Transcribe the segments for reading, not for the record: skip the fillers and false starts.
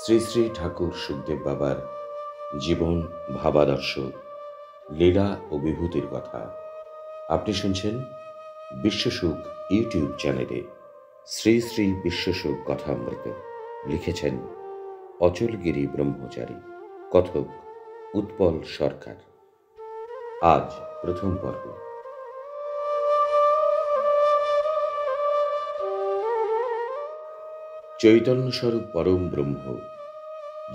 শ্রী শ্রী ঠাকুর সুখদেব বাবার জীবন, ভাবাদর্শ, লীলা ও বিভূতির কথা আপনি শুনছেন বিশ্বসুখ ইউটিউব চ্যানেলে। শ্রী শ্রী বিশ্বসুখ কথামৃত লিখেছেন অচলগিরি ব্রহ্মচারী, কথক উৎপল সরকার। আজ প্রথম পর্ব। চৈতন্যস্বরূপ পরম ব্রহ্ম,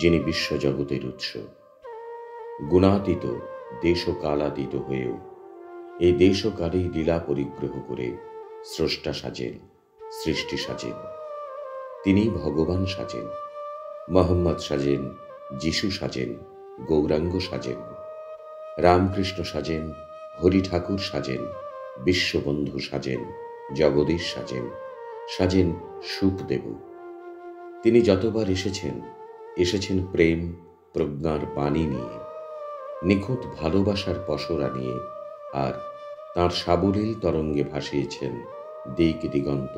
যিনি বিশ্বজগতের উৎস, গুণাতীত দেশকালাতীত হয়েও এই দেশকালেই লীলা পরিগ্রহ করে স্রষ্টা সাজেন, সৃষ্টি সাজেন। তিনি ভগবান সাজেন, মোহাম্মদ সাজেন, যিশু সাজেন, গৌরাঙ্গ সাজেন, রামকৃষ্ণ সাজেন, হরি ঠাকুর সাজেন, বিশ্ববন্ধু সাজেন, জগদীশ সাজেন, সাজেন সুখদেব। তিনি যতবার এসেছেন প্রেম প্রজ্ঞার বাণী নিয়ে, নিখুঁত ভালোবাসার পসরা নিয়ে, আর তাঁর সাবলীল তরঙ্গে ভাসিয়েছেন দিক দিগন্ত।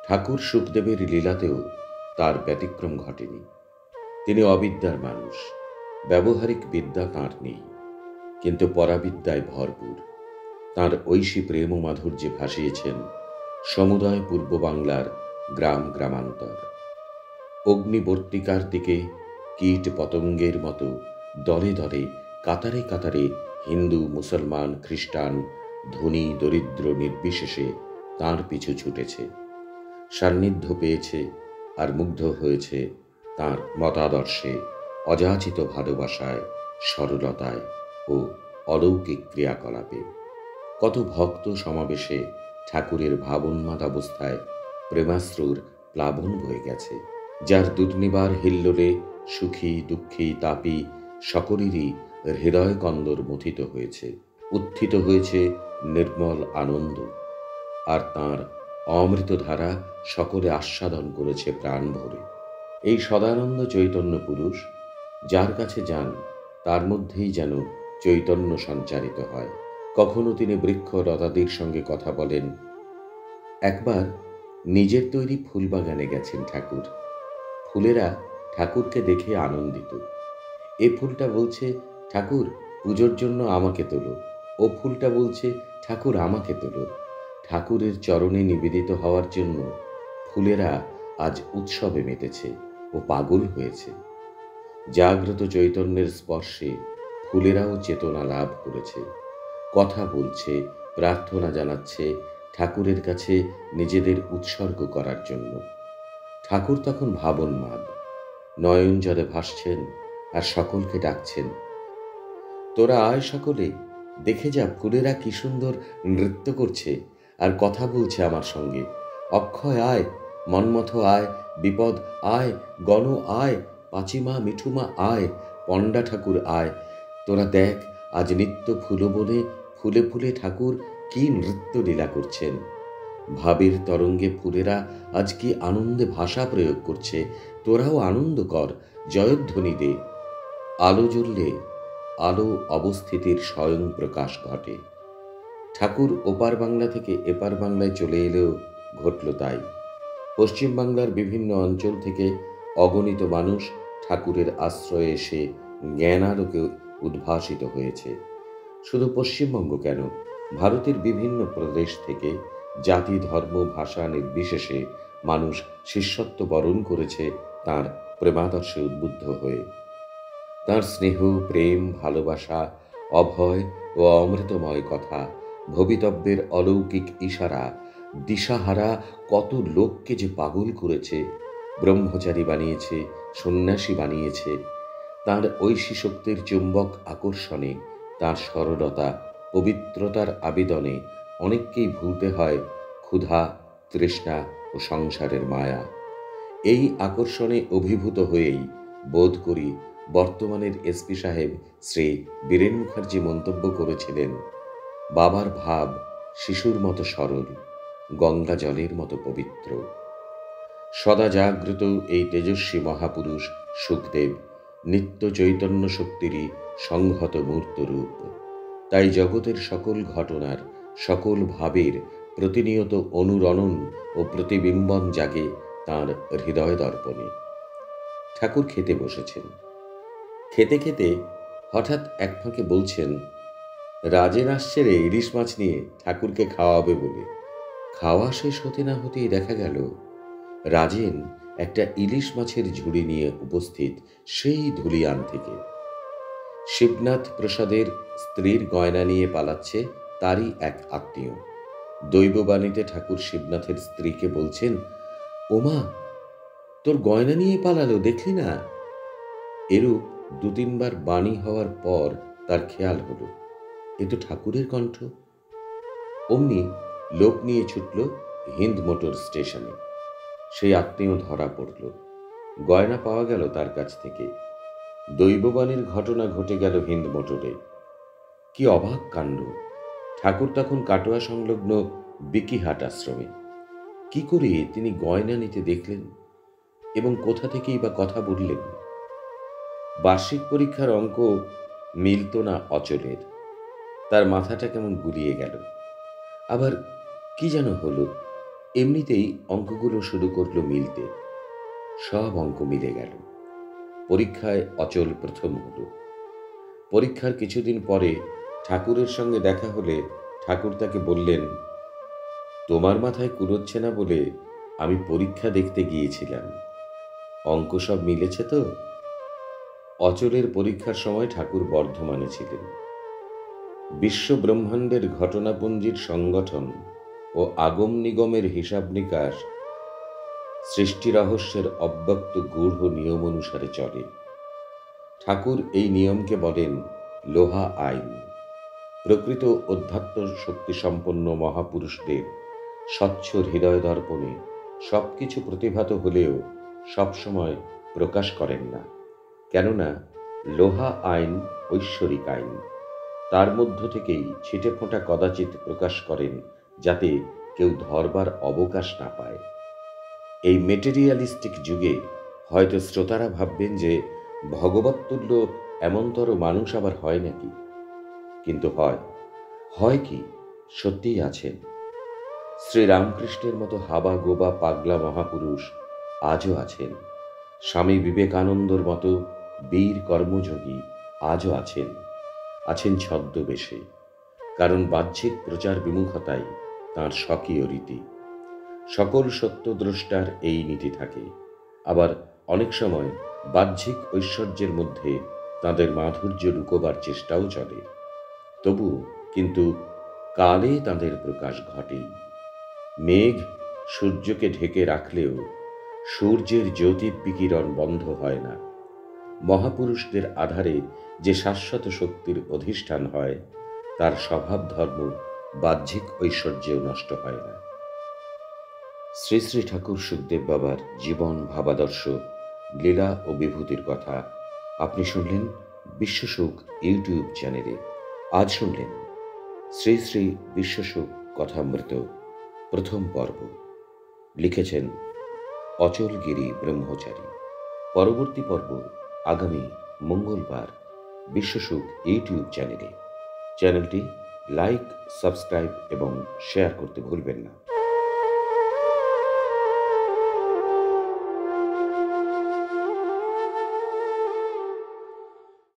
ঠাকুর সুখদেবের লীলাতেও তার ব্যতিক্রম ঘটেনি। তিনি অবিদ্যার মানুষ, ব্যবহারিক বিদ্যা তাঁর নেই, কিন্তু পরাবিদ্যায় ভরপুর। তাঁর ঐশী প্রেম ও মাধুর্যে ভাসিয়েছেন সমুদয় পূর্ব বাংলার গ্রাম গ্রামান্তর। অগ্নিবর্তিকার দিকে কীট পতঙ্গের মতো দলে দলে, কাতারে কাতারে হিন্দু, মুসলমান, খ্রিস্টান, ধনী দরিদ্র নির্বিশেষে তাঁর পিছু ছুটেছে, সান্নিধ্য পেয়েছে আর মুগ্ধ হয়েছে তাঁর মতাদর্শে, অযাচিত ভালোবাসায়, সরলতায় ও অলৌকিক ক্রিয়াকলাপে। কত ভক্ত সমাবেশে ঠাকুরের ভাবোন্মাদ অবস্থায় প্রেমাশ্রুর প্লাবন বয়ে গেছে, যার দুর্নিবার হিল্লোলে সুখী দুঃখী তাপী সকলেরই হৃদয় কন্দর মথিত হয়েছে, উত্থিত হয়েছে নির্মল আনন্দ। আর তাঁর অমৃতধারা সকলে আস্বাদন করেছে প্রাণ ভরে। এই সদানন্দ চৈতন্য পুরুষ, যার কাছে যান তার মধ্যেই যেন চৈতন্য সঞ্চারিত হয়। কখনো তিনি বৃক্ষ লতাদির সঙ্গে কথা বলেন। একবার নিজের তৈরি ফুলবাগানে গেছেন ঠাকুর। ফুলেরা ঠাকুরকে দেখে আনন্দিত। এ ফুলটা বলছে, ঠাকুর পুজোর জন্য আমাকে তোলো। ও ফুলটা বলছে, ঠাকুর আমাকে তোলো। ঠাকুরের চরণে নিবেদিত হওয়ার জন্য ফুলেরা আজ উৎসবে মেতেছে ও পাগল হয়েছে। জাগ্রত চৈতন্যের স্পর্শে ফুলেরাও চেতনা লাভ করেছে, কথা বলছে, প্রার্থনা জানাচ্ছে ঠাকুরের কাছে নিজেদের উৎসর্গ করার জন্য। ঠাকুর তখন ভাবোন্মাদ, নয়ন জলে ভাসছেন আর সকলকে ডাকছেন, তোরা আয় সকলে, দেখে যা ফুলেরা কি সুন্দর নৃত্য করছে আর কথা বলছে আমার সঙ্গে। অক্ষয় আয়, মন্মথ আয়, বিপদ আয়, গণ আয়, পাচিমা মিঠুমা আয়, পণ্ডা ঠাকুর আয়। তোরা দেখ আজ নিত্য ফুলবনে ফুলে ফুলে ঠাকুর কি নৃত্য লীলা করছেন। ভাবের তরঙ্গে ফুলেরা আজ কি আনন্দে ভাষা প্রয়োগ করছে। তোরাও আনন্দ কর, জয়ধ্বনি দে। আলো জ্বললে আলো অবস্থিতির স্বয়ং প্রকাশ ঘটে। ঠাকুর ওপার বাংলা থেকে এপার বাংলায় চলে এলেও ঘটল তাই। পশ্চিম বাংলার বিভিন্ন অঞ্চল থেকে অগণিত মানুষ ঠাকুরের আশ্রয়ে এসে জ্ঞানালোকে উদ্ভাসিত হয়েছে। শুধু পশ্চিমবঙ্গ কেন, ভারতের বিভিন্ন প্রদেশ থেকে জাতি ধর্ম ভাষা নির্বিশেষে মানুষ শিষ্যত্ব বরণ করেছে তাঁর প্রেমাদর্শে উদ্বুদ্ধ হয়ে। তাঁর স্নেহ, প্রেম, ভালোবাসা, অভয় ও অমৃতময় কথা, ভবিতব্যের অলৌকিক ইশারা দিশাহারা কত লোককে যে পাগল করেছে, ব্রহ্মচারী বানিয়েছে, সন্ন্যাসী বানিয়েছে। তাঁর ঐশী শক্তির চুম্বক আকর্ষণে, তাঁর সরলতা পবিত্রতার আবেদনে অনেককেই ভুলতে হয় ক্ষুধা, তৃষ্ণা ও সংসারের মায়া। এই আকর্ষণে অভিভূত হয়েই বোধ করি বর্তমানের এসপি সাহেব শ্রী বীরেন মুখার্জি মন্তব্য করেছিলেন, বাবার ভাব শিশুর মতো সরল, গঙ্গা জলের মতো পবিত্র। সদা জাগ্রত এই তেজস্বী মহাপুরুষ সুখদেব নিত্য চৈতন্য শক্তিরই সংহত মূর্তরূপ। তাই জগতের সকল ঘটনার, সকল ভাবের প্রতিনিয়ত অনুরণন ও প্রতিবিম্বন জাগে তাঁর হৃদয় দর্পণে। ঠাকুর খেতে বসেছেন। খেতে খেতে হঠাৎ এক ফাঁকে বলছেন, রাজেন আসছে রে ইলিশ মাছ নিয়ে ঠাকুরকে খাওয়াবে বলে। খাওয়া শেষ হতে না হতেই দেখা গেল রাজেন একটা ইলিশ মাছের ঝুড়ি নিয়ে উপস্থিত সেই ধুলিয়ান থেকে। শিবনাথ প্রসাদের স্ত্রীর গয়না নিয়ে পালাচ্ছে তারই এক আত্মীয়। দৈববাণীতে ঠাকুর শিবনাথের স্ত্রীকে বলছেন, ওমা, তোর গয়না নিয়ে পালালো, দেখলি না? এরূপ দু তিনবার বাণী হওয়ার পর তার খেয়াল হলো, এ তো ঠাকুরের কণ্ঠ। অমনি লোক নিয়ে ছুটল হিন্দ মোটর স্টেশনে। সেই আত্মীয় ধরা পড়ল। গয়না পাওয়া গেল তার কাছ থেকে। দৈববাণীর ঘটনা ঘটে গেল হিন্দ মোটরে। কি অবাক কাণ্ড! ঠাকুর তখন কাটোয়া সংলগ্ন বিকিহাট আশ্রমে। কি করে তিনি গয়না নিতে দেখলেন এবং কোথা থেকেই বা কথা বললেন? বার্ষিক পরীক্ষার অঙ্ক মিলত না অচলের। তার মাথাটা কেমন গুলিয়ে গেল। আবার কি যেন হলো, এমনিতেই অঙ্কগুলো শুরু করলো মিলতে। সব অঙ্ক মিলে গেল। পরীক্ষায় অচল প্রথম হলো। পরীক্ষার কিছুদিন পরে ঠাকুরের সঙ্গে দেখা হলে ঠাকুর তাকে বললেন, তোমার মাথায় কুলোচ্ছে না বলে আমি পরীক্ষা দেখতে গিয়েছিলাম। অঙ্ক সব মিলেছে তো? অচলের পরীক্ষার সময় ঠাকুর বর্ধমানে ছিলেন। বিশ্ব ব্রহ্মাণ্ডের ঘটনাপুঞ্জির সংগঠন ও আগম নিগমের হিসাব নিকাশ সৃষ্টি রহস্যের অব্যক্ত গূঢ় নিয়ম অনুসারে চলে। ঠাকুর এই নিয়মকে বলেন লোহা আইন। প্রকৃত অধ্যাত্ম শক্তিসম্পন্ন মহাপুরুষদের স্বচ্ছ হৃদয় দর্পণে সবকিছু প্রতিভাত হলেও সবসময় প্রকাশ করেন না। কেননা লোহা আইন ঐশ্বরিক আইন। তার মধ্য থেকেই ছিটে ফোঁটা কদাচিৎ প্রকাশ করেন, যাতে কেউ ধরবার অবকাশ না পায়। এই মেটেরিয়ালিস্টিক যুগে হয়তো শ্রোতারা ভাববেন যে ভগবৎতুল্য এমনতর মানুষ আবার হয় নাকি? কিন্তু হয় কি, সত্যিই আছেন। শ্রীরামকৃষ্ণের মতো হাবা গোবা পাগলা মহাপুরুষ আজও আছেন। স্বামী বিবেকানন্দর মতো বীর কর্মযোগী আজও আছেন ছদ্মবেশে। কারণ বাহ্যিক প্রচার বিমুখতাই তাঁর স্বকীয় রীতি। সকল সত্যদ্রষ্টার এই নীতি থাকে। আবার অনেক সময় বাহ্যিক ঐশ্বর্যের মধ্যে তাঁদের মাধুর্য লুকোবার চেষ্টাও চলে। তবু কিন্তু কালে তাঁদের প্রকাশ ঘটেই। মেঘ সূর্যকে ঢেকে রাখলেও সূর্যের জ্যোতি বিকিরণ বন্ধ হয় না। মহাপুরুষদের আধারে যে শাশ্বত শক্তির অধিষ্ঠান হয়, তার স্বভাব ধর্ম বাহ্যিক ঐশ্বর্যেও নষ্ট হয় না। শ্রী শ্রী ঠাকুর সুখদেব বাবার জীবন, ভাবাদর্শ, লীলা ও বিভূতির কথা আপনি শুনলেন বিশ্বসুখ ইউটিউব চ্যানেলে। আজ শুনলেন শ্রী শ্রী বিশ্বসুখ কথামৃত প্রথম পর্ব। লিখেছেন অচলগিরি ব্রহ্মচারী। পরবর্তী পর্ব আগামী মঙ্গলবার বিশ্বসুখ ইউটিউব চ্যানেলে। চ্যানেলটি লাইক, সাবস্ক্রাইব এবং শেয়ার করতে ভুলবেন না।